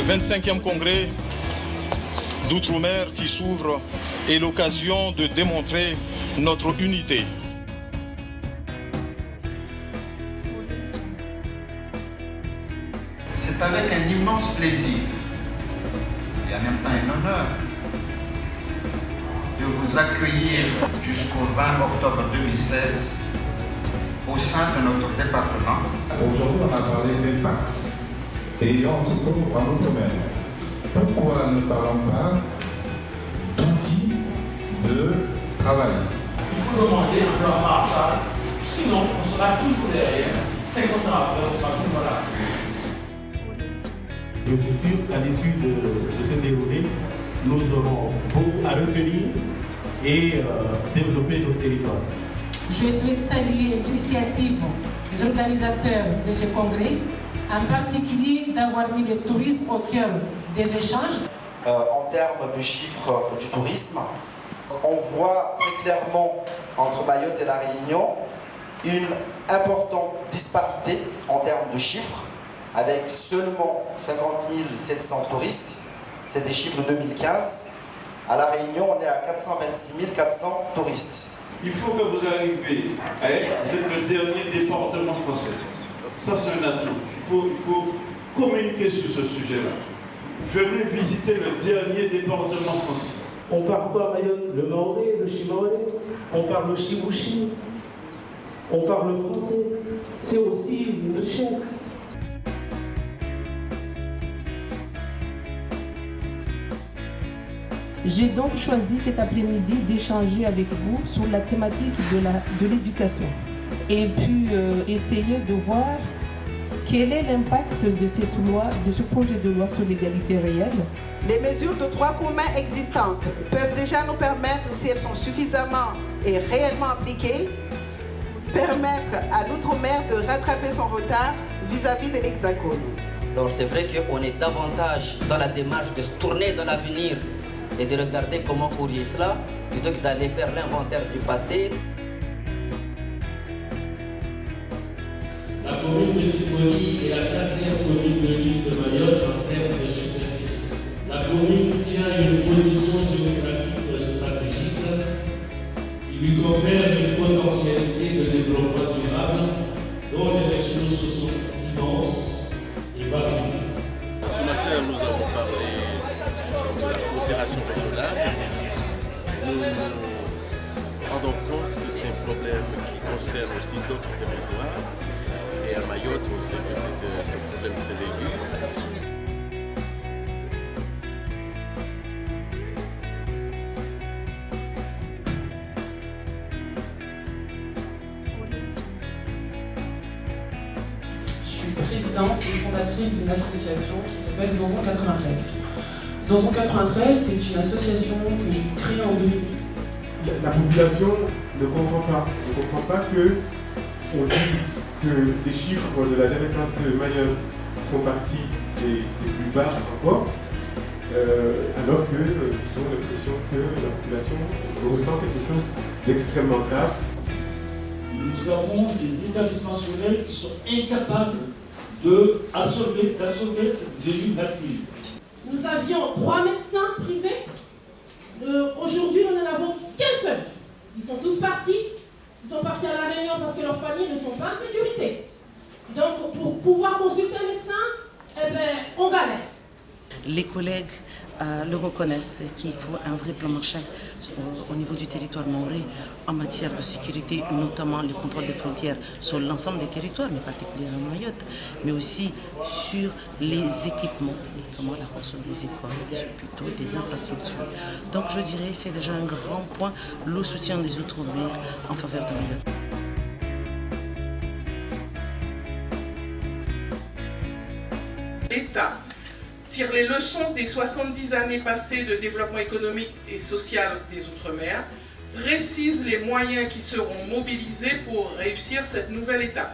Le 25e congrès d'Outre-mer qui s'ouvre est l'occasion de démontrer notre unité. C'est avec un immense plaisir et en même temps un honneur de vous accueillir jusqu'au 20 octobre 2016 au sein de notre département. Aujourd'hui, on a parlé d'impact et on se trouve en Outre-mer. Pourquoi ne parlons pas d'outils de travail? Il faut demander un plan Marshall, sinon on sera toujours derrière. 50 ans après, on sera toujours là. Je suis sûr qu'à l'issue de ce déroulé, nous aurons beaucoup à retenir et développer nos territoires. Je souhaite saluer l'initiative des organisateurs de ce congrès, en particulier d'avoir mis le tourisme au cœur des échanges. En termes de chiffres du tourisme, on voit très clairement entre Mayotte et la Réunion une importante disparité en termes de chiffres, avec seulement 50 700 touristes. C'est des chiffres de 2015. À la Réunion, on est à 426 400 touristes. Il faut que vous arriviez à être le dernier département français. Ça, c'est un atout. Il faut communiquer sur ce sujet-là. Venez visiter le dernier département français. On parle quoi à Mayotte? Le maoré, le chimaoré, on parle le chibouchi, on parle le français. C'est aussi une richesse. J'ai donc choisi cet après-midi d'échanger avec vous sur la thématique de l'éducation et puis essayer de voir quel est l'impact de cette loi, de ce projet de loi sur l'égalité réelle. Les mesures de droit commun existantes peuvent déjà nous permettre, si elles sont suffisamment et réellement appliquées, permettre à l'outre-mer de rattraper son retard vis-à-vis de l'Hexagone. Alors c'est vrai qu'on est davantage dans la démarche de se tourner dans l'avenir et de regarder comment corriger cela, plutôt que d'aller faire l'inventaire du passé. La commune de Tivoli est la 4e commune de l'île de Mayotte en termes de superficie. La commune tient une position géographique stratégique qui lui confère une potentialité de développement durable dont les ressources sont immenses et variées. Ce matin, nous avons parlé de la coopération régionale. Nous nous rendons compte que c'est un problème qui concerne aussi d'autres territoires. Et à Mayotte, on sait que c'est un problème très aigu. Je suis présidente et fondatrice d'une association qui s'appelle Zonzon 93. Zonzon 93, c'est une association que j'ai créée en 2008. La population ne comprend pas que on dise que les chiffres de la délinquance de Mayotte font partie des plus bas encore, alors qu'ils ont l'impression que la population ressent quelque chose d'extrêmement grave. Nous avons des établissements scolaires qui sont incapables d'absorber cette venue massive. Nous avions 3 médecins privés. Aujourd'hui, nous n'en avons qu'un seul. Ils sont tous partis. Ils sont partis à la Réunion parce que leurs familles ne sont pas en sécurité. Donc, pour pouvoir consulter un médecin, on galère. Les collègues le reconnaissent qu'il faut un vrai plan Marshall au niveau du territoire maoré en matière de sécurité, notamment le contrôle des frontières sur l'ensemble des territoires, mais particulièrement Mayotte, mais aussi sur les équipements, notamment la construction des écoles, des hôpitaux, des infrastructures. Donc je dirais que c'est déjà un grand point, le soutien des Outre-mer en faveur de Mayotte. L'État tire les leçons des 70 années passées de développement économique et social des Outre-mer, précise les moyens qui seront mobilisés pour réussir cette nouvelle étape.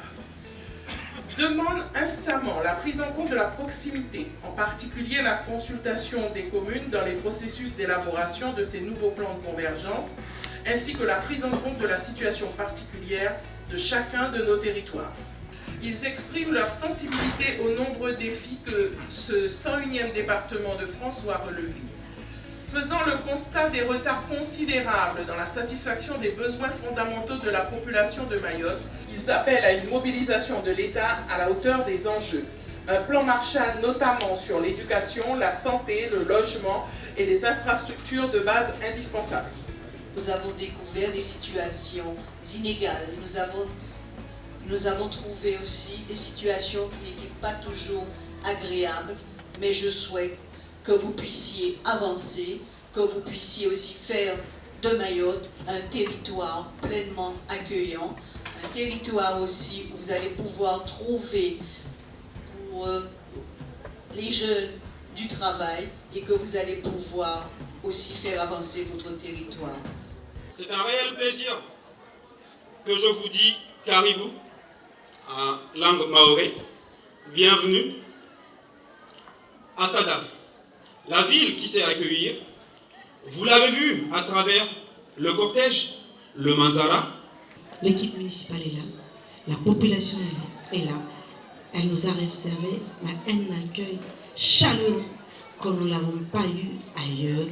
Demande instamment la prise en compte de la proximité, en particulier la consultation des communes dans les processus d'élaboration de ces nouveaux plans de convergence, ainsi que la prise en compte de la situation particulière de chacun de nos territoires. Ils expriment leur sensibilité aux nombreux défis que ce 101e département de France doit relever. Faisant le constat des retards considérables dans la satisfaction des besoins fondamentaux de la population de Mayotte, ils appellent à une mobilisation de l'État à la hauteur des enjeux. Un plan Marshall notamment sur l'éducation, la santé, le logement et les infrastructures de base indispensables. Nous avons découvert des situations inégales. Nous avons trouvé aussi des situations qui n'étaient pas toujours agréables, mais je souhaite que vous puissiez avancer, que vous puissiez aussi faire de Mayotte un territoire pleinement accueillant, un territoire aussi où vous allez pouvoir trouver pour les jeunes du travail et que vous allez pouvoir aussi faire avancer votre territoire. C'est un réel plaisir que je vous dis caribou en langue maoré. Bienvenue à Sada, la ville qui sait accueillir. Vous l'avez vu à travers le cortège, le Manzara. L'équipe municipale est là, la population est là. Elle nous a réservé un accueil chaleureux comme nous ne l'avons pas eu ailleurs